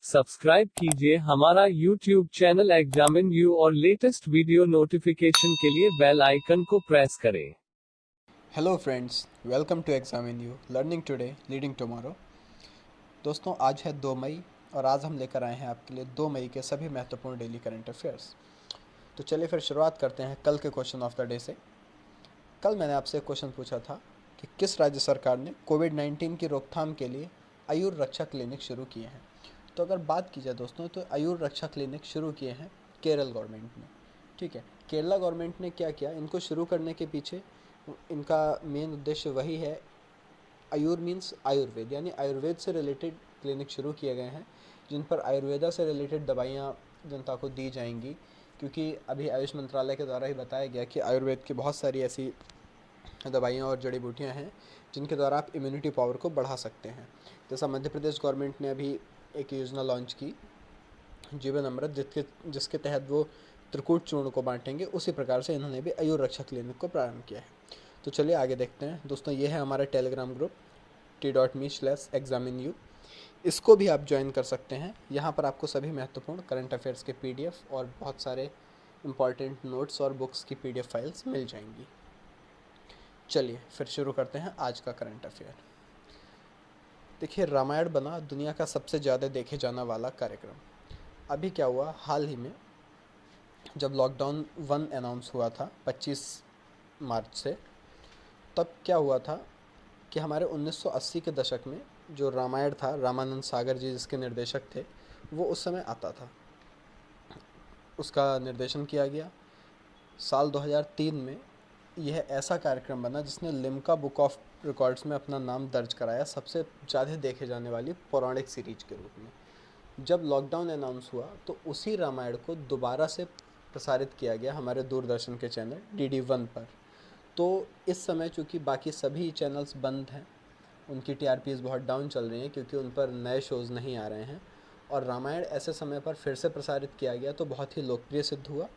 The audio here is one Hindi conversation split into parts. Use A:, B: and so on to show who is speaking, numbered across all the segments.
A: सब्सक्राइब कीजिए हमारा YouTube चैनल एग्जामिन यू और लेटेस्ट वीडियो नोटिफिकेशन के लिए बेल आइकन को प्रेस करें।
B: Hello friends, welcome to examine you learning today leading tomorrow. दोस्तों, आज है 2 मई और आज हम लेकर आए हैं आपके लिए 2 मई के सभी महत्वपूर्ण डेली करंट अफेयर्स। तो चलिए फिर शुरुआत करते हैं कल के क्वेश्चन ऑफ द डे से। कल मैंने आपसे एक क्वेश्चन पूछा था कि किस राज्य सरकार ने कोविड-19 की रोकथाम के लिए आयुर रक्षा क्लिनिक शुरू किए हैं। तो अगर बात की जाए दोस्तों, तो आयुर रक्षा क्लिनिक शुरू किए हैं केरल गवर्नमेंट ने। ठीक है, केरला गवर्नमेंट ने क्या किया, इनको शुरू करने के पीछे इनका मेन उद्देश्य वही है। आयुर मीन्स आयुर्वेद, यानी आयुर्वेद से रिलेटेड क्लिनिक शुरू किए गए हैं जिन पर आयुर्वेदा से रिलेटेड दवाइयाँ जनता को दी जाएंगी, क्योंकि अभी आयुष मंत्रालय के द्वारा ही बताया गया कि आयुर्वेद की बहुत सारी ऐसी दवाइयाँ और जड़ी बूटियाँ हैं जिनके द्वारा आप इम्यूनिटी पावर को बढ़ा सकते हैं। जैसा मध्य प्रदेश गवर्नमेंट ने अभी एक योजना लॉन्च की, जीवन अमृत, जिसके तहत वो त्रिकूट चूर्ण को बांटेंगे, उसी प्रकार से इन्होंने भी आयुर रक्षा क्लिनिक को प्रारंभ किया है। तो चलिए आगे देखते हैं दोस्तों। ये है हमारा टेलीग्राम ग्रुप t.me/examinu। इसको भी आप ज्वाइन कर सकते हैं। यहाँ पर आपको सभी महत्वपूर्ण करंट अफेयर्स के PDF और बहुत सारे इंपॉर्टेंट नोट्स और बुक्स की PDF फाइल्स मिल जाएंगी। चलिए फिर शुरू करते हैं आज का करंट अफेयर। देखिए, रामायण बना दुनिया का सबसे ज़्यादा देखे जाने वाला कार्यक्रम। अभी क्या हुआ, हाल ही में जब लॉकडाउन 1 अनाउंस हुआ था 25 मार्च से, तब क्या हुआ था कि हमारे 1980 के दशक में जो रामायण था, रामानंद सागर जी जिसके निर्देशक थे, वो उस समय आता था। उसका निर्देशन किया गया। साल 2003 में यह ऐसा कार्यक्रम बना जिसने लिम्का बुक ऑफ रिकॉर्ड्स में अपना नाम दर्ज कराया सबसे ज़्यादा देखे जाने वाली पौराणिक सीरीज के रूप में। जब लॉकडाउन अनाउंस हुआ तो उसी रामायण को दोबारा से प्रसारित किया गया हमारे दूरदर्शन के चैनल DD1 पर। तो इस समय चूँकि बाकी सभी चैनल्स बंद हैं, उनकी TRPs बहुत डाउन चल रही हैं क्योंकि उन पर नए शोज़ नहीं आ रहे हैं, और रामायण ऐसे समय पर फिर से प्रसारित किया गया तो बहुत ही लोकप्रिय सिद्ध हुआ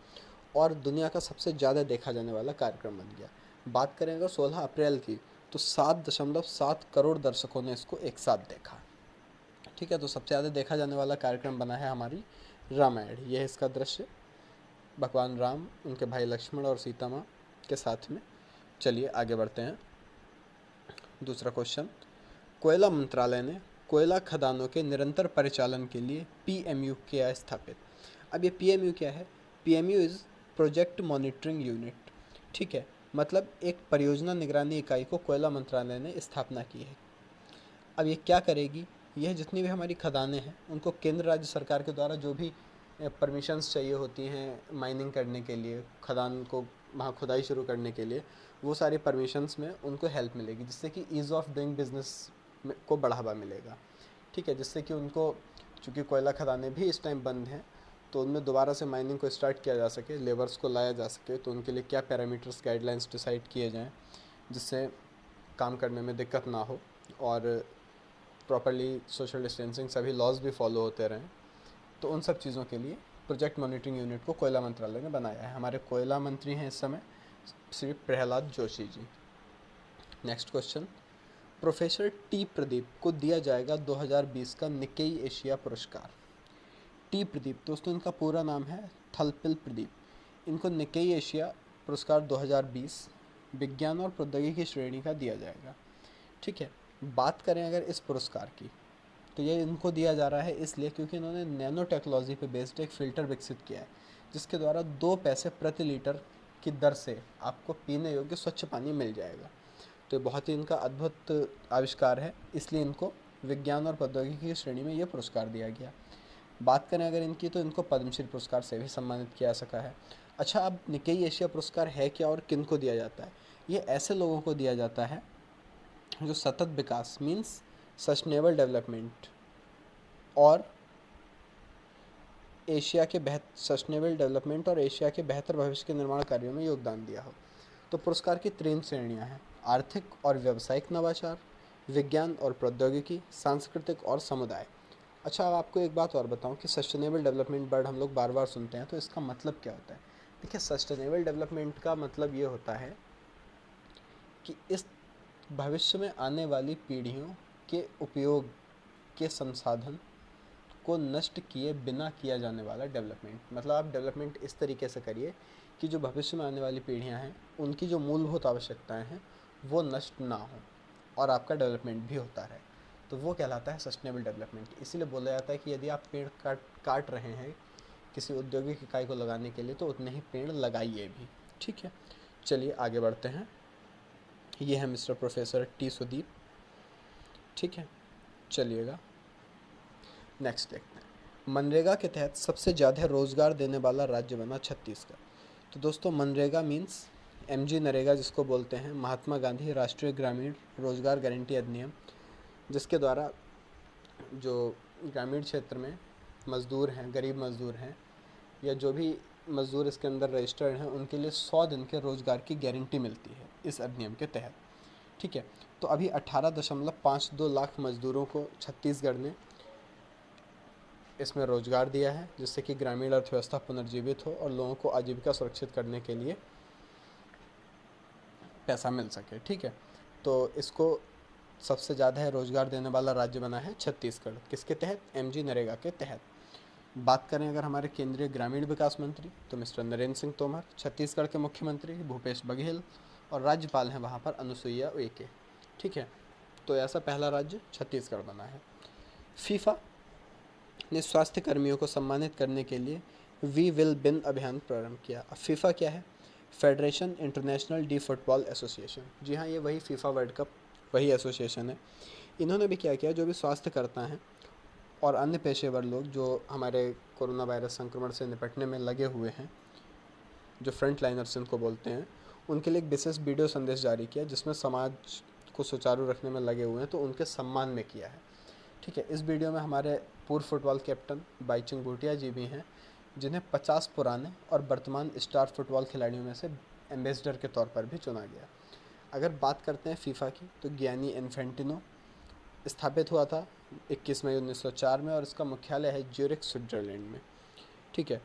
B: और दुनिया का सबसे ज़्यादा देखा जाने वाला कार्यक्रम बन गया। बात करें अगर 16 अप्रैल की, तो 7.7 करोड़ दर्शकों ने इसको एक साथ देखा। ठीक है, तो सबसे ज़्यादा देखा जाने वाला कार्यक्रम बना है हमारी रामायण। यह है इसका दृश्य, भगवान राम, उनके भाई लक्ष्मण और सीता माँ के साथ में। चलिए आगे बढ़ते हैं। दूसरा क्वेश्चन, कोयला मंत्रालय ने कोयला खदानों के निरंतर परिचालन के लिए PMU किया स्थापित। अब ये PMU क्या है? PMU is project monitoring unit. ठीक है, मतलब एक परियोजना निगरानी इकाई को कोयला मंत्रालय ने स्थापना की है। अब ये क्या करेगी? यह जितनी भी हमारी खदानें हैं उनको केंद्र राज्य सरकार के द्वारा जो भी परमिशंस चाहिए होती हैं माइनिंग करने के लिए, खदान को वहाँ खुदाई शुरू करने के लिए, वो सारी परमिशंस में उनको हेल्प मिलेगी, जिससे कि ईज़ ऑफ डूइंग बिजनेस को बढ़ावा मिलेगा। ठीक है, जिससे कि उनको, चूँकि कोयला खदानें भी इस टाइम बंद हैं, तो उनमें दोबारा से माइनिंग को स्टार्ट किया जा सके, लेबर्स को लाया जा सके, तो उनके लिए क्या पैरामीटर्स, गाइडलाइंस डिसाइड किए जाएँ जिससे काम करने में दिक्कत ना हो और प्रॉपर्ली सोशल डिस्टेंसिंग सभी लॉज भी फॉलो होते रहें। तो उन सब चीज़ों के लिए प्रोजेक्ट मॉनिटरिंग यूनिट को कोयला मंत्रालय ने बनाया है। हमारे कोयला मंत्री हैं इस समय Shri Pralhad Joshi ji. Next question, professor T Pradeep को दिया जाएगा 2020 का निक्केई एशिया पुरस्कार। T प्रदीप दोस्तों, इनका पूरा नाम है थलपिल प्रदीप। इनको निक्केई एशिया पुरस्कार 2020 विज्ञान और प्रौद्योगिकी श्रेणी का दिया जाएगा। ठीक है, बात करें अगर इस पुरस्कार की, तो ये इनको दिया जा रहा है इसलिए क्योंकि इन्होंने नैनो टेक्नोलॉजी पे बेस्ड एक फ़िल्टर विकसित किया है जिसके द्वारा 2 पैसे प्रति लीटर की दर से आपको पीने योग्य स्वच्छ पानी मिल जाएगा। तो ये बहुत ही इनका अद्भुत आविष्कार है, इसलिए इनको विज्ञान और प्रौद्योगिकी की श्रेणी में ये पुरस्कार दिया गया। बात करें अगर इनकी, तो इनको पद्मश्री पुरस्कार से भी सम्मानित किया सका है। अच्छा, अब निक्केई एशिया पुरस्कार है क्या और किन को दिया जाता है? ये ऐसे लोगों को दिया जाता है जो सतत विकास मीन्स सस्टेनेबल डेवलपमेंट और सस्टेनेबल डेवलपमेंट और एशिया के बेहतर भविष्य के निर्माण कार्यों में योगदान दिया हो। तो पुरस्कार की 3 श्रेणियां हैं: आर्थिक और व्यावसायिक नवाचार, विज्ञान और प्रौद्योगिकी, सांस्कृतिक और समुदाय। अच्छा, अब आपको एक बात और बताऊं कि सस्टेनेबल डेवलपमेंट वर्ड हम लोग बार बार सुनते हैं, तो इसका मतलब क्या होता है? देखिए, सस्टेनेबल डेवलपमेंट का मतलब ये होता है कि इस भविष्य में आने वाली पीढ़ियों के उपयोग के संसाधन को नष्ट किए बिना किया जाने वाला डेवलपमेंट। मतलब आप डेवलपमेंट इस तरीके से करिए कि जो भविष्य में आने वाली पीढ़ियां हैं उनकी जो मूलभूत आवश्यकताएं हैं वो नष्ट ना हो और आपका डेवलपमेंट भी होता रहे। तो वो कहलाता है सस्टेनेबल डेवलपमेंट। इसीलिए बोला जाता है कि यदि आप पेड़ काट रहे हैं किसी औद्योगिक इकाई को लगाने के लिए तो उतने ही पेड़ लगाइए भी। ठीक है, चलिए आगे बढ़ते हैं। ये है मिस्टर प्रोफेसर टी सुदीप। ठीक है, चलिएगा नेक्स्ट देखते हैं। मनरेगा के तहत सबसे ज़्यादा रोज़गार देने वाला राज्य बना छत्तीसगढ़। तो दोस्तों मनरेगा मीन्स MG नरेगा जिसको बोलते हैं, महात्मा गांधी राष्ट्रीय ग्रामीण रोजगार गारंटी अधिनियम, जिसके द्वारा जो ग्रामीण क्षेत्र में मज़दूर हैं, गरीब मज़दूर हैं या जो भी मज़दूर इसके अंदर रजिस्टर्ड हैं उनके लिए 100 दिन के रोज़गार की गारंटी मिलती है इस अधिनियम के तहत। ठीक है, तो अभी 18.52 लाख मज़दूरों को छत्तीसगढ़ ने इसमें रोज़गार दिया है, जिससे कि ग्रामीण अर्थव्यवस्था पुनर्जीवित हो और लोगों को आजीविका सुरक्षित करने के लिए पैसा मिल सके। ठीक है, तो इसको सबसे ज़्यादा है रोज़गार देने वाला राज्य बना है छत्तीसगढ़। किसके तहत? MG नरेगा के तहत। बात करें अगर हमारे केंद्रीय ग्रामीण विकास मंत्री तो मिस्टर नरेंद्र सिंह तोमर, छत्तीसगढ़ के मुख्यमंत्री भूपेश बघेल और राज्यपाल हैं वहाँ पर अनुसुईया उइके। ठीक है, तो ऐसा पहला राज्य छत्तीसगढ़ बना है। फीफा ने स्वास्थ्य कर्मियों को सम्मानित करने के लिए वी विल बिन अभियान प्रारंभ किया। अब फीफा क्या है? Federation international de football association. जी हाँ, ये वही फीफा वर्ल्ड कप वही एसोसिएशन है। इन्होंने भी क्या किया, जो भी स्वास्थ्यकर्ता हैं और अन्य पेशेवर लोग जो हमारे कोरोना वायरस संक्रमण से निपटने में लगे हुए हैं, जो फ्रंट लाइनर्स इनको बोलते हैं, उनके लिए एक विशेष वीडियो संदेश जारी किया जिसमें समाज को सुचारू रखने में लगे हुए हैं तो उनके सम्मान में किया है। ठीक है, इस वीडियो में हमारे पूर्व फुटबॉल कैप्टन बाईचुंग भूटिया जी भी हैं, जिन्हें 50 पुराने और वर्तमान स्टार फुटबॉल खिलाड़ियों में से एम्बेसडर के तौर पर भी चुना गया। अगर बात करते हैं फीफा की तो गियानी इन्फेंटिनो स्थापित हुआ था 21 मई 1904 में और इसका मुख्यालय है ज्यूरिख स्विट्जरलैंड में। ठीक है,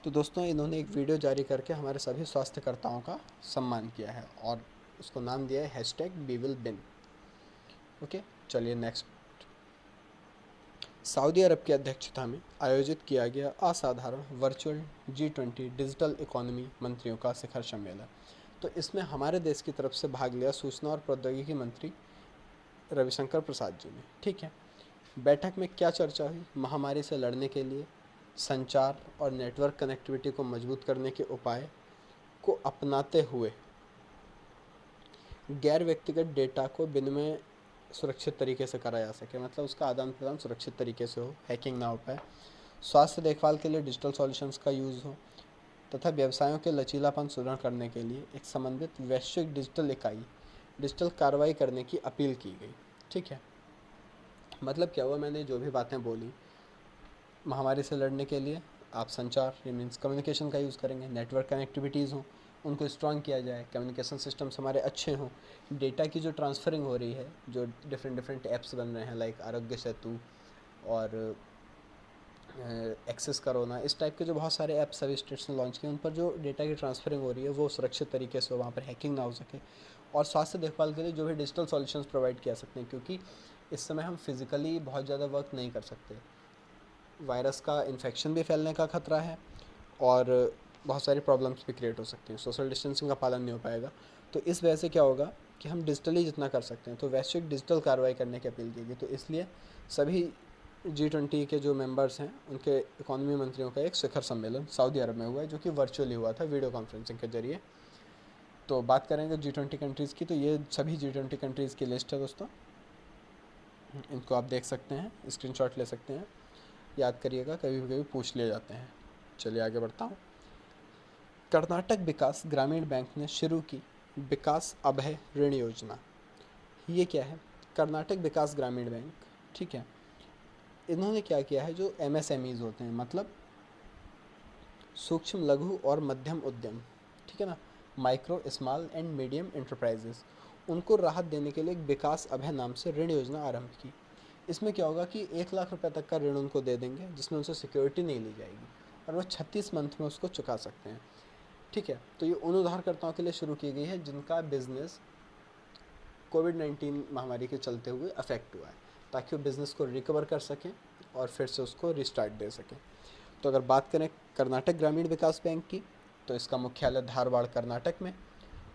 B: तो दोस्तों इन्होंने एक वीडियो जारी करके हमारे सभी स्वास्थ्यकर्ताओं का सम्मान किया है और उसको नाम दिया है #WeWillBin। ओके, चलिए नेक्स्ट। सऊदी अरब की अध्यक्षता में आयोजित किया गया असाधारण वर्चुअल G20 डिजिटल इकोनॉमी मंत्रियों का शिखर सम्मेलन। तो इसमें हमारे देश की तरफ से भाग लिया सूचना और प्रौद्योगिकी मंत्री रविशंकर प्रसाद जी ने। ठीक है, बैठक में क्या चर्चा हुई? महामारी से लड़ने के लिए संचार और नेटवर्क कनेक्टिविटी को मजबूत करने के उपाय को अपनाते हुए गैर व्यक्तिगत डेटा को विनिमय सुरक्षित तरीके से करा जा सके, मतलब उसका आदान प्रदान सुरक्षित तरीके से हो, हैकिंग ना हो पाए। स्वास्थ्य देखभाल के लिए डिजिटल सॉल्यूशंस का यूज़ हो तथा व्यवसायों के लचीलापन सुदृढ़ करने के लिए एक समन्वित वैश्विक डिजिटल इकाई डिजिटल कार्रवाई करने की अपील की गई। ठीक है, मतलब क्या हुआ, मैंने जो भी बातें बोली, महामारी से लड़ने के लिए आप संचार ये मीन्स कम्युनिकेशन का यूज़ करेंगे, नेटवर्क कनेक्टिविटीज़ हों उनको स्ट्रॉन्ग किया जाए, कम्युनिकेशन सिस्टम्स हमारे अच्छे हों, डेटा की जो ट्रांसफरिंग हो रही है, जो डिफरेंट ऐप्स बन रहे हैं लाइक आरोग्य सेतु और एक्सेस करोना, इस टाइप के जो बहुत सारे ऐप्स सभी स्टेट्स ने लॉन्च किए, उन पर जो डेटा की ट्रांसफरिंग हो रही है वो सुरक्षित तरीके से हो, वहाँ पर हैकिंग ना हो सके। और स्वास्थ्य देखभाल के लिए जो भी डिजिटल सॉल्यूशंस प्रोवाइड किया सकते हैं, क्योंकि इस समय हम फिज़िकली बहुत ज़्यादा वर्क नहीं कर सकते, वायरस का इन्फेक्शन भी फैलने का खतरा है और बहुत सारी प्रॉब्लम्स भी क्रिएट हो सकती हैं, सोशल डिस्टेंसिंग का पालन नहीं हो पाएगा। तो इस वजह से क्या होगा कि हम डिजिटली जितना कर सकते हैं, तो वैश्विक डिजिटल कार्रवाई करने की अपील की गई। तो इसलिए सभी G20 के जो मेंबर्स हैं उनके इकोनॉमी मंत्रियों का एक शिखर सम्मेलन सऊदी अरब में हुआ है, जो कि वर्चुअली हुआ था वीडियो कॉन्फ्रेंसिंग के जरिए। तो बात करेंगे G20 कंट्रीज़ की, तो ये सभी G20 कंट्रीज़ की लिस्ट है दोस्तों, इनको आप देख सकते हैं, स्क्रीनशॉट ले सकते हैं, याद करिएगा, कभी कभी पूछ लिए जाते हैं। चलिए आगे बढ़ता हूँ। कर्नाटक विकास ग्रामीण बैंक ने शुरू की विकास अभय ऋण योजना। ये क्या है? कर्नाटक विकास ग्रामीण बैंक, ठीक है, इन्होंने क्या किया है, जो MSMEs होते हैं, मतलब सूक्ष्म लघु और मध्यम उद्यम, ठीक है ना, micro small and medium enterprises, उनको राहत देने के लिए एक विकास अभय नाम से ऋण योजना आरंभ की। इसमें क्या होगा कि 1 लाख रुपए तक का ऋण उनको दे देंगे जिसमें उनसे सिक्योरिटी नहीं ली जाएगी और वो 36 मंथ में उसको चुका सकते हैं। ठीक है, तो ये उन उधारकर्ताओं के लिए शुरू की गई है जिनका बिजनेस कोविड-19 महामारी के चलते हुए अफेक्ट हुआ है, ताकि वो बिज़नेस को रिकवर कर सकें और फिर से उसको रिस्टार्ट दे सकें। तो अगर बात करें कर्नाटक ग्रामीण विकास बैंक की, तो इसका मुख्यालय धारवाड़ कर्नाटक में,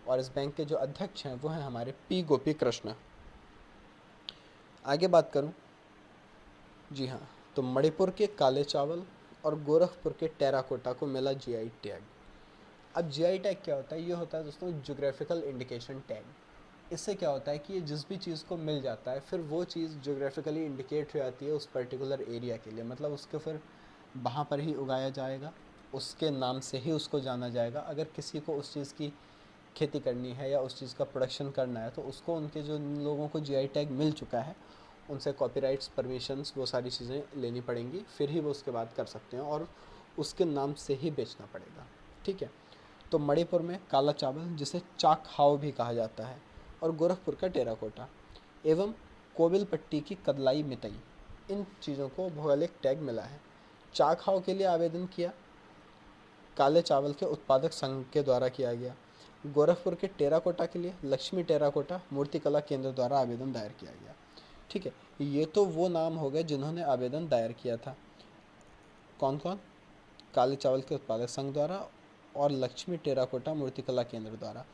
B: और इस बैंक के जो अध्यक्ष हैं वो हैं हमारे पी गोपी कृष्ण। आगे बात करूं, जी हाँ, तो मणिपुर के काले चावल और गोरखपुर के टेराकोटा को मिला जीआई टैग। अब जीआई टैग क्या होता है? ये होता है दोस्तों ज्योग्राफिकल इंडिकेशन टैग। इससे क्या होता है कि ये जिस भी चीज़ को मिल जाता है फिर वो चीज़ ज्योग्राफिकली इंडिकेट हो जाती है उस पर्टिकुलर एरिया के लिए, मतलब उसको फिर वहाँ पर ही उगाया जाएगा, उसके नाम से ही उसको जाना जाएगा। अगर किसी को उस चीज़ की खेती करनी है या उस चीज़ का प्रोडक्शन करना है तो उसको उनके जो लोगों को जीआई टैग मिल चुका है उनसे कॉपीराइट्स, परमिशंस, वो सारी चीज़ें लेनी पड़ेंगी, फिर ही वो उसके बाद कर सकते हैं और उसके नाम से ही बेचना पड़ेगा। ठीक है। तो मणिपुर में काला चावल जिसे चाक हाव भी कहा जाता है, और गोरखपुर का टेराकोटा, एवं कोविलपट्टी की कदलाई मितई, इन चीज़ों को भौगोलिक टैग मिला है। चाक हाव के लिए आवेदन किया काले चावल के उत्पादक संघ के द्वारा किया गया। गोरखपुर के टेराकोटा के लिए लक्ष्मी टेराकोटा मूर्तिकला केंद्र द्वारा आवेदन दायर किया गया। ठीक है, ये तो वो नाम हो गए जिन्होंने आवेदन दायर किया था। कौन कौन? काले चावल के उत्पादक संघ द्वारा और लक्ष्मी टेराकोटा मूर्तिकला केंद्र द्वारा।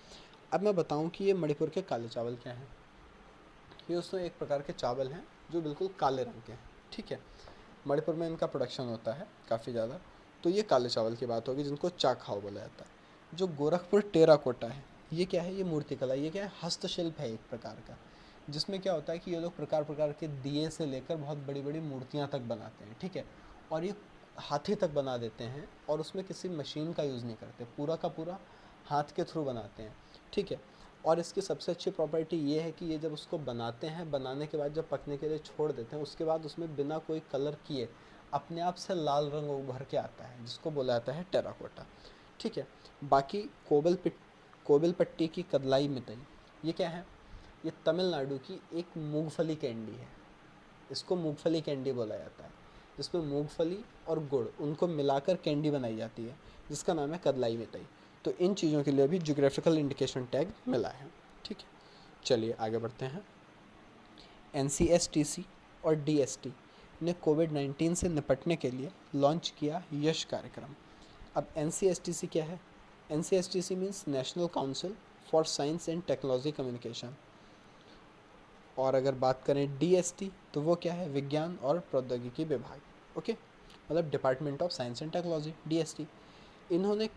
B: अब मैं बताऊं कि ये मणिपुर के काले चावल क्या हैं। ये उसमें एक प्रकार के चावल हैं जो बिल्कुल काले रंग के हैं। ठीक है, मणिपुर में इनका प्रोडक्शन होता है काफ़ी ज़्यादा। तो ये काले चावल की बात होगी जिनको चाखाओ बोला जाता है। जो गोरखपुर टेराकोटा है, ये क्या है? ये मूर्तिकला, ये क्या है? हस्तशिल्प है एक प्रकार का, जिसमें क्या होता है कि ये लोग प्रकार प्रकार के दिए से लेकर बहुत बड़ी बड़ी मूर्तियाँ तक बनाते हैं। ठीक है, और ये हाथी तक बना देते हैं और उसमें किसी मशीन का यूज़ नहीं करते, पूरा का पूरा हाथ के थ्रू बनाते हैं। ठीक है, और इसकी सबसे अच्छी प्रॉपर्टी ये है कि ये जब उसको बनाते हैं, बनाने के बाद जब पकने के लिए छोड़ देते हैं, उसके बाद उसमें बिना कोई कलर किए अपने आप से लाल रंग उभर के आता है, जिसको बोला जाता है टेराकोटा। ठीक है, बाकी कोविलपट्टी की कदलाई मितई, ये क्या है? ये तमिलनाडु की एक मूंगफली कैंडी है। इसको मूंगफली कैंडी बोला जाता है, जिसमें मूंगफली और गुड़ उनको मिलाकर कैंडी बनाई जाती है, जिसका नाम है कदलाई मिठाई। तो इन चीज़ों के लिए भी ज्योग्राफिकल इंडिकेशन टैग मिला है। ठीक है, चलिए आगे बढ़ते हैं। NCSTC और DST ने कोविड-19 से निपटने के लिए लॉन्च किया यश कार्यक्रम। अब NCSTC क्या है? NCSTC means national council for science and technology communication. और अगर बात करें DST तो वो क्या है? विज्ञान और प्रौद्योगिकी विभाग। ओके, मतलब department of science and technology, DST। इन्होंने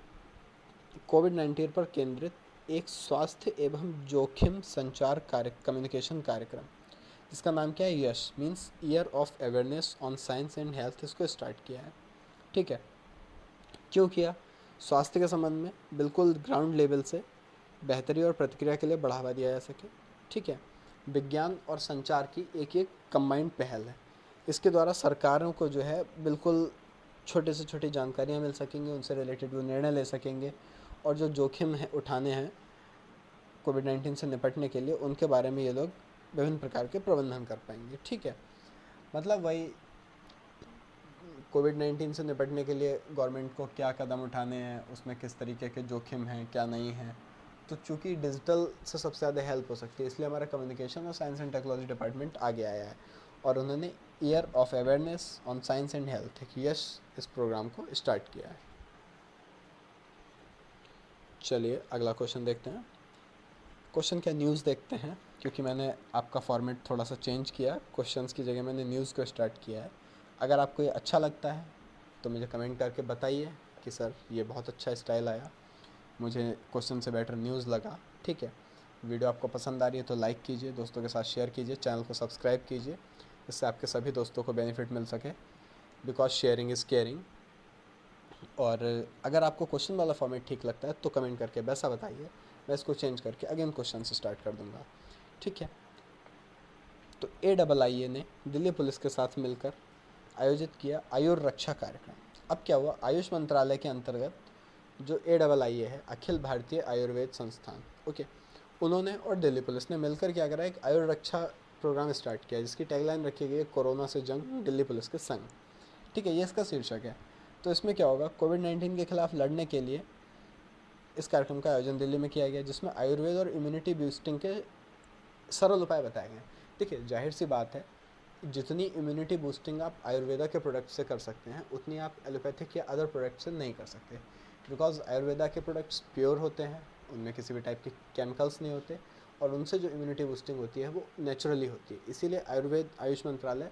B: कोविड-19 पर केंद्रित एक स्वास्थ्य एवं जोखिम संचार कम्युनिकेशन कार्यक्रम, जिसका नाम क्या है? YASH means year of awareness on science and health, इसको स्टार्ट किया है। ठीक है, क्यों किया? स्वास्थ्य के संबंध में बिल्कुल ग्राउंड लेवल से बेहतरी और प्रतिक्रिया के लिए बढ़ावा दिया जा सके। ठीक है, विज्ञान और संचार की एक एक कंबाइंड पहल है। इसके द्वारा सरकारों को जो है बिल्कुल छोटे से छोटी जानकारियाँ मिल सकेंगी, उनसे रिलेटेड वो निर्णय ले सकेंगे, और जो जोखिम है उठाने हैं कोविड-19 से निपटने के लिए, उनके बारे में ये लोग विभिन्न प्रकार के प्रबंधन कर पाएंगे। ठीक है, मतलब वही कोविड-19 से निपटने के लिए गवर्नमेंट को क्या कदम उठाने हैं, उसमें किस तरीके के जोखिम हैं, क्या नहीं हैं। तो चूँकि डिजिटल से सबसे ज़्यादा हेल्प हो सकती है, इसलिए हमारा कम्युनिकेशन और साइंस एंड टेक्नोलॉजी डिपार्टमेंट आगे आया है और उन्होंने year of awareness on science and health, YASH, इस प्रोग्राम को स्टार्ट किया है। चलिए अगला क्वेश्चन देखते हैं। क्वेश्चन क्या, न्यूज़ देखते हैं, क्योंकि मैंने आपका फॉर्मेट थोड़ा सा चेंज किया, क्वेश्चंस की जगह मैंने न्यूज़ को स्टार्ट किया है। अगर आपको ये अच्छा लगता है तो मुझे कमेंट करके बताइए कि सर ये बहुत अच्छा स्टाइल आया, मुझे क्वेश्चन से बेटर न्यूज़ लगा। ठीक है, वीडियो आपको पसंद आ रही है तो लाइक कीजिए, दोस्तों के साथ शेयर कीजिए, चैनल को सब्सक्राइब कीजिए, इससे आपके सभी दोस्तों को बेनिफिट मिल सके, बिकॉज शेयरिंग इज़ केयरिंग। और अगर आपको क्वेश्चन वाला फॉर्मेट ठीक लगता है तो कमेंट करके वैसा बताइए, मैं इसको चेंज करके अगेन क्वेश्चन से स्टार्ट कर दूँगा। ठीक है, तो AIIA ने दिल्ली पुलिस के साथ मिलकर आयोजित किया आयुर रक्षा कार्यक्रम। अब क्या हुआ, आयुष मंत्रालय के अंतर्गत जो AIIA है, अखिल भारतीय आयुर्वेद संस्थान, ओके, उन्होंने और दिल्ली पुलिस ने मिलकर क्या करा, एक आयुर रक्षा प्रोग्राम स्टार्ट किया, जिसकी टैगलाइन रखी गई है, कोरोना से जंग दिल्ली पुलिस के संग। ठीक है, ये इसका शीर्षक है। तो इसमें क्या होगा, कोविड-19 के खिलाफ लड़ने के लिए इस कार्यक्रम का आयोजन दिल्ली में किया गया, जिसमें आयुर्वेद और इम्यूनिटी बूस्टिंग के सरल उपाय बताए गए। देखिए, जाहिर सी बात है जितनी इम्यूनिटी बूस्टिंग आप आयुर्वेदा के प्रोडक्ट से कर सकते हैं उतनी आप एलोपैथिक या अदर प्रोडक्ट से नहीं कर सकते, बिकॉज आयुर्वेदा के प्रोडक्ट्स प्योर होते हैं, उनमें किसी भी टाइप के केमिकल्स नहीं होते और उनसे जो इम्यूनिटी बूस्टिंग होती है वो नेचुरली होती है। इसीलिए आयुष मंत्रालय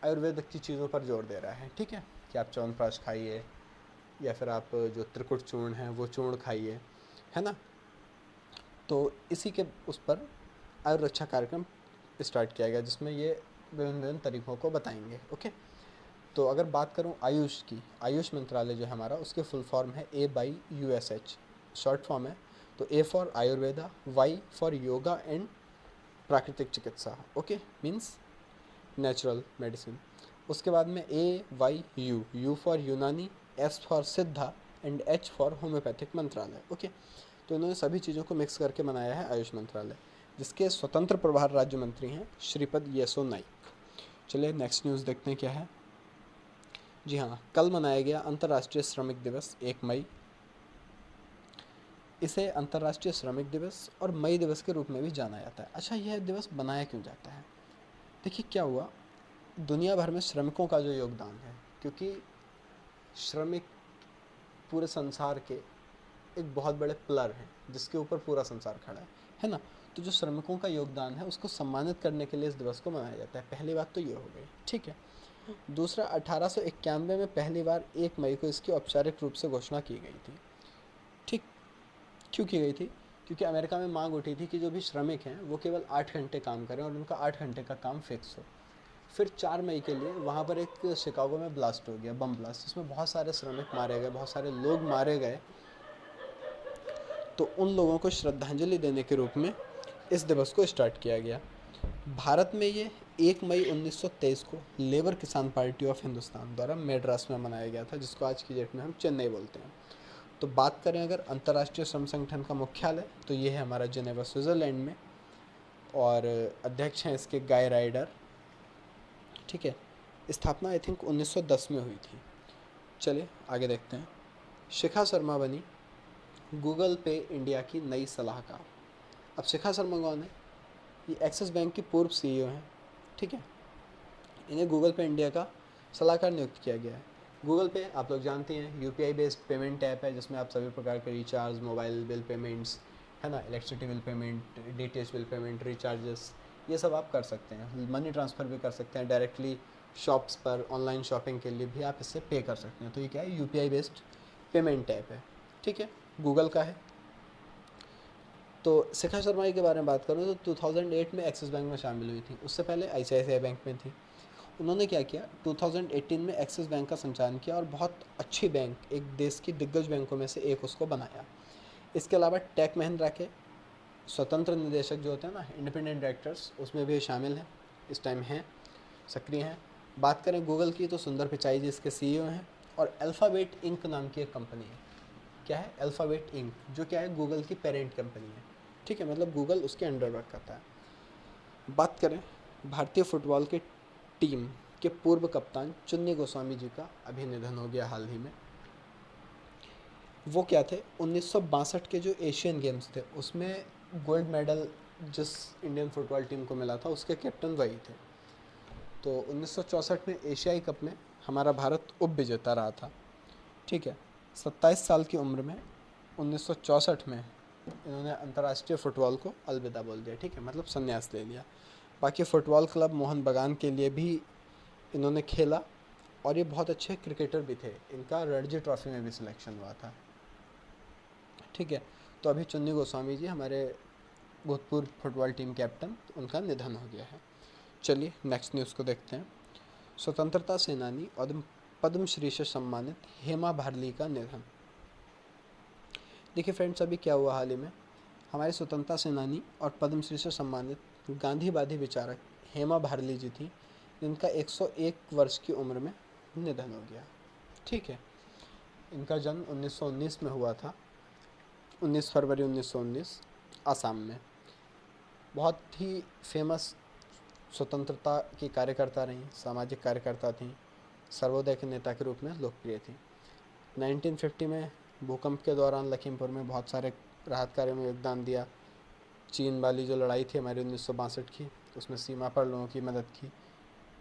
B: आयुर्वेद की चीज़ों पर जोर दे रहा है, ठीक है, कि आप च्यवनप्राश खाइए या फिर आप जो त्रिकुट चूर्ण है वो चूर्ण खाइए, है ना। तो इसी के उस पर आयुर्रक्षा कार्यक्रम स्टार्ट किया गया जिसमें ये विभिन्न विभिन्न तरीक़ों को बताएंगे। ओके, तो अगर बात करूँ आयुष की, आयुष मंत्रालय जो है हमारा, उसके फुल फॉर्म है AYUSH, शॉर्ट फॉर्म है। तो A for Ayurveda, Y for yoga and प्राकृतिक चिकित्सा, ओके, मीन्स नेचुरल मेडिसिन। उसके बाद में AYU, U फॉर यूनानी, S फॉर सिद्धा एंड H फॉर होम्योपैथिक मंत्रालय, ओके। तो इन्होंने सभी चीज़ों को मिक्स करके बनाया है आयुष मंत्रालय, जिसके स्वतंत्र प्रभार राज्य मंत्री हैं श्रीपद येसो नाइक। चलिए नेक्स्ट न्यूज़ देखते हैं क्या है। जी हाँ, कल मनाया गया अंतर्राष्ट्रीय श्रमिक दिवस 1 मई। इसे अंतर्राष्ट्रीय श्रमिक दिवस और मई दिवस के रूप में भी जाना जाता है। अच्छा, यह दिवस बनाया क्यों जाता है? देखिए क्या हुआ, दुनिया भर में श्रमिकों का जो योगदान है, क्योंकि श्रमिक पूरे संसार के एक बहुत बड़े पिलर हैं जिसके ऊपर पूरा संसार खड़ा है ना। तो जो श्रमिकों का योगदान है उसको सम्मानित करने के लिए इस दिवस को मनाया जाता है। पहली बात तो ये हो गई, ठीक है। दूसरा, 1891 में पहली बार 1 मई को इसकी औपचारिक रूप से घोषणा की गई थी, ठीक। क्यों की गई थी? क्योंकि अमेरिका में मांग उठी थी कि जो भी श्रमिक हैं वो केवल 8 घंटे काम करें और उनका 8 घंटे का काम फिक्स हो। फिर 4 मई के लिए वहाँ पर एक शिकागो में ब्लास्ट हो गया, बम ब्लास्ट, जिसमें बहुत सारे श्रमिक मारे गए, बहुत सारे लोग मारे गए। तो उन लोगों को श्रद्धांजलि देने के रूप में इस दिवस को स्टार्ट किया गया। भारत में ये 1 मई 1923 को लेबर किसान पार्टी ऑफ हिंदुस्तान द्वारा मेड्रास में मनाया गया था, जिसको आज की डेट में हम चेन्नई बोलते हैं। तो बात करें अगर अंतर्राष्ट्रीय श्रम संगठन का मुख्यालय, तो ये है हमारा जिनेवा, स्विट्ज़रलैंड में, और अध्यक्ष हैं इसके गाय राइडर, ठीक है। स्थापना आई थिंक 1910 में हुई थी। चलिए आगे देखते हैं। शिखा शर्मा बनी गूगल पे इंडिया की नई सलाहकार। अब शिखा शर्मा कौन है? ये एक्सिस बैंक की पूर्व CEO हैं, ठीक है। इन्हें गूगल पे इंडिया का सलाहकार नियुक्त किया गया है। गूगल पे आप लोग जानते हैं UPI बेस्ड पेमेंट ऐप है, जिसमें आप सभी प्रकार के रिचार्ज, मोबाइल बिल पेमेंट्स, है ना, electricity bill payment, DTH bill payment, recharges, ये सब आप कर सकते हैं। मनी ट्रांसफ़र भी कर सकते हैं डायरेक्टली शॉप्स पर, ऑनलाइन शॉपिंग के लिए भी आप इससे पे कर सकते हैं। तो ये क्या है? UPI बेस्ड पेमेंट ऐप है, ठीक है, गूगल का है। तो शिखा शर्मा के बारे में बात करूँ तो 2008 में एक्सिस बैंक में शामिल हुई थी, उससे पहले ICICI बैंक में थी। उन्होंने क्या किया, 2018 में एक्सिस बैंक का संचालन किया और बहुत अच्छी बैंक, एक देश की दिग्गज बैंकों में से एक उसको बनाया। इसके अलावा टेक महिंद्रा के स्वतंत्र निदेशक जो होते हैं ना, इंडिपेंडेंट डायरेक्टर्स, उसमें भी शामिल हैं, इस टाइम हैं, सक्रिय हैं। बात करें गूगल की तो सुंदर पिचाई जी इसके CEO हैं, और अल्फ़ाबेट इंक नाम की एक कंपनी है। क्या है? अल्फ़ाबेट इंक, जो क्या है, गूगल की पेरेंट कंपनी है, ठीक है, मतलब गूगल उसके अंडर वर्क करता है। बात करें भारतीय फुटबॉल की टीम के पूर्व कप्तान चुन्नी गोस्वामी जी का अभी निधन हो गया हाल ही में। वो क्या थे, 1962 के जो एशियन गेम्स थे उसमें गोल्ड मेडल जिस इंडियन फुटबॉल टीम को मिला था उसके कैप्टन वही थे। तो 1964 में एशियाई कप में हमारा भारत उप विजेता रहा था, ठीक है। 27 साल की उम्र में 1964 में इन्होंने अंतर्राष्ट्रीय फ़ुटबॉल को अलविदा बोल दिया, ठीक है, मतलब संन्यास ले लिया। बाकी फ़ुटबॉल क्लब मोहन बगान के लिए भी इन्होंने खेला और ये बहुत अच्छे क्रिकेटर भी थे। इनका रणजी ट्रॉफी में भी सिलेक्शन हुआ था, ठीक है। तो अभी चुन्नी गोस्वामी जी हमारे भूतपूर्व फुटबॉल टीम कैप्टन, उनका निधन हो गया है। चलिए नेक्स्ट न्यूज़ को देखते हैं। स्वतंत्रता सेनानी और पद्मश्री से सम्मानित हेमा भारली का निधन। देखिए फ्रेंड्स, अभी क्या हुआ हाल ही में, हमारे स्वतंत्रता सेनानी और पद्मश्री से सम्मानित गांधीवादी विचारक हेमा भारली जी थी, जिनका 101 वर्ष की उम्र में निधन हो गया, ठीक है। इनका जन्म 1919 में हुआ था, 19 फरवरी 1919, आसाम में। बहुत ही फेमस स्वतंत्रता की कार्यकर्ता रहीं, सामाजिक कार्यकर्ता थीं, सर्वोदय के नेता के रूप में लोकप्रिय थी। 1950 में भूकंप के दौरान लखीमपुर में बहुत सारे राहत कार्यों में योगदान दिया। चीन वाली जो लड़ाई थी हमारी 1962 की, उसमें सीमा पर लोगों की मदद की।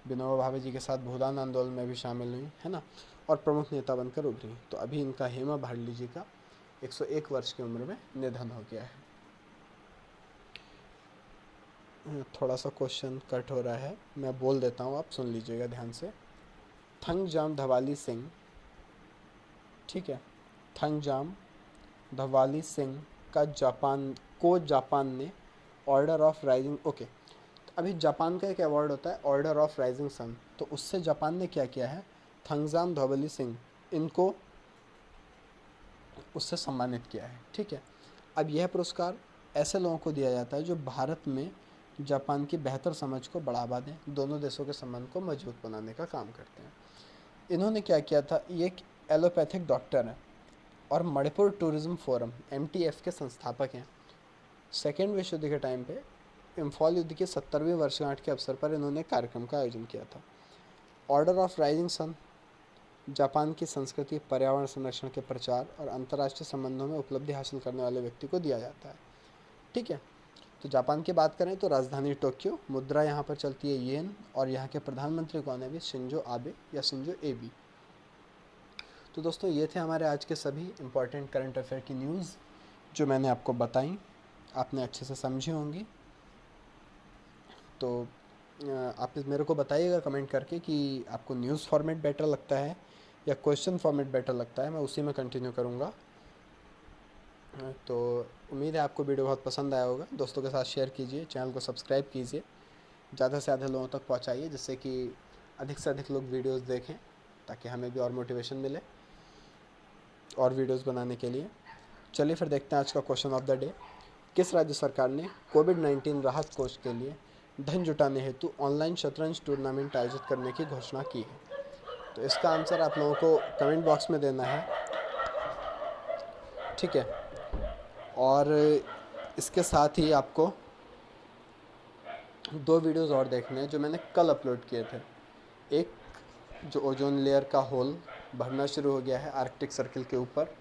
B: विनोबा भावे जी के साथ भूदान आंदोलन में भी शामिल हुई, है ना, और प्रमुख नेता बनकर उभरी। तो अभी इनका हेमा भाडली जी का 101 वर्ष की उम्र में निधन हो गया है। थोड़ा सा क्वेश्चन कट हो रहा है, मैं बोल देता हूँ, आप सुन लीजिएगा ध्यान से। थंगजाम धवाली सिंह, ठीक है, थंगजाम धवाली सिंह का जापान ने ऑर्डर ऑफ राइजिंग, ओके, अभी जापान का एक अवार्ड होता है ऑर्डर ऑफ राइजिंग सन, तो उससे जापान ने क्या किया है, थंगजाम धवाली सिंह इनको उससे सम्मानित किया है, ठीक है। अब यह पुरस्कार ऐसे लोगों को दिया जाता है जो भारत में जापान की बेहतर समझ को बढ़ावा दें, दोनों देशों के संबंध को मजबूत बनाने का काम करते हैं। इन्होंने क्या किया था, ये एक एलोपैथिक डॉक्टर हैं और मणिपुर टूरिज्म फोरम MTF के संस्थापक हैं। सेकेंड विश्व युद्ध के टाइम पे इम्फॉल युद्ध की 70वीं वर्षगांठ के अवसर पर इन्होंने कार्यक्रम का आयोजन किया था। Order of rising sun Japan की संस्कृति, पर्यावरण संरक्षण के प्रचार और अंतर्राष्ट्रीय संबंधों में उपलब्धि हासिल करने वाले व्यक्ति को दिया जाता है, ठीक है। तो जापान की बात करें तो राजधानी टोक्यो, मुद्रा यहाँ पर चलती है येन, और यहाँ के प्रधानमंत्री कौन है भी, शिंजो आबे या शिंजो एबी। तो दोस्तों ये थे हमारे आज के सभी इम्पोर्टेंट करंट अफेयर की न्यूज़ जो मैंने आपको बताई, आपने अच्छे से समझी होंगी। तो आप मेरे को बताइएगा कमेंट करके कि आपको न्यूज़ फॉर्मेट बेटर लगता है या क्वेश्चन फॉर्मेट बेटर लगता है, मैं उसी में कंटिन्यू करूँगा। तो उम्मीद है आपको वीडियो बहुत पसंद आया होगा, दोस्तों के साथ शेयर कीजिए, चैनल को सब्सक्राइब कीजिए, ज़्यादा से ज़्यादा लोगों तक पहुँचाइए जिससे कि अधिक से अधिक लोग वीडियोस देखें, ताकि हमें भी और मोटिवेशन मिले और वीडियोस बनाने के लिए। चलिए फिर देखते हैं आज का क्वेश्चन ऑफ द डे। किस राज्य सरकार ने कोविड-19 राहत कोष के लिए धन जुटाने हेतु ऑनलाइन शतरंज टूर्नामेंट आयोजित करने की घोषणा की है? तो इसका आंसर आप लोगों को कमेंट बॉक्स में देना है, ठीक है। और इसके साथ ही आपको 2 वीडियोस और देखने हैं जो मैंने कल अपलोड किए थे। एक जो ओजोन लेयर का होल भरना शुरू हो गया है आर्कटिक सर्किल के ऊपर,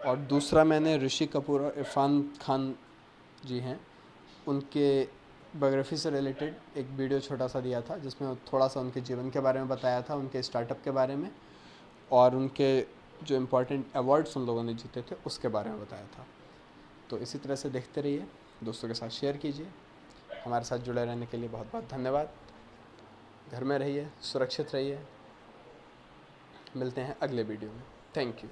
B: और दूसरा मैंने ऋषि कपूर और इरफान खान जी हैं उनके बायोग्राफी से रिलेटेड एक वीडियो छोटा सा दिया था, जिसमें थोड़ा सा उनके जीवन के बारे में बताया था, उनके स्टार्टअप के बारे में, और उनके जो इम्पोर्टेंट अवार्ड्स उन लोगों ने जीते थे उसके बारे में बताया था। तो इसी तरह से देखते रहिए, दोस्तों के साथ शेयर कीजिए। हमारे साथ जुड़े रहने के लिए बहुत बहुत धन्यवाद। घर में रहिए, सुरक्षित रहिए, मिलते हैं अगले वीडियो में। Thank you.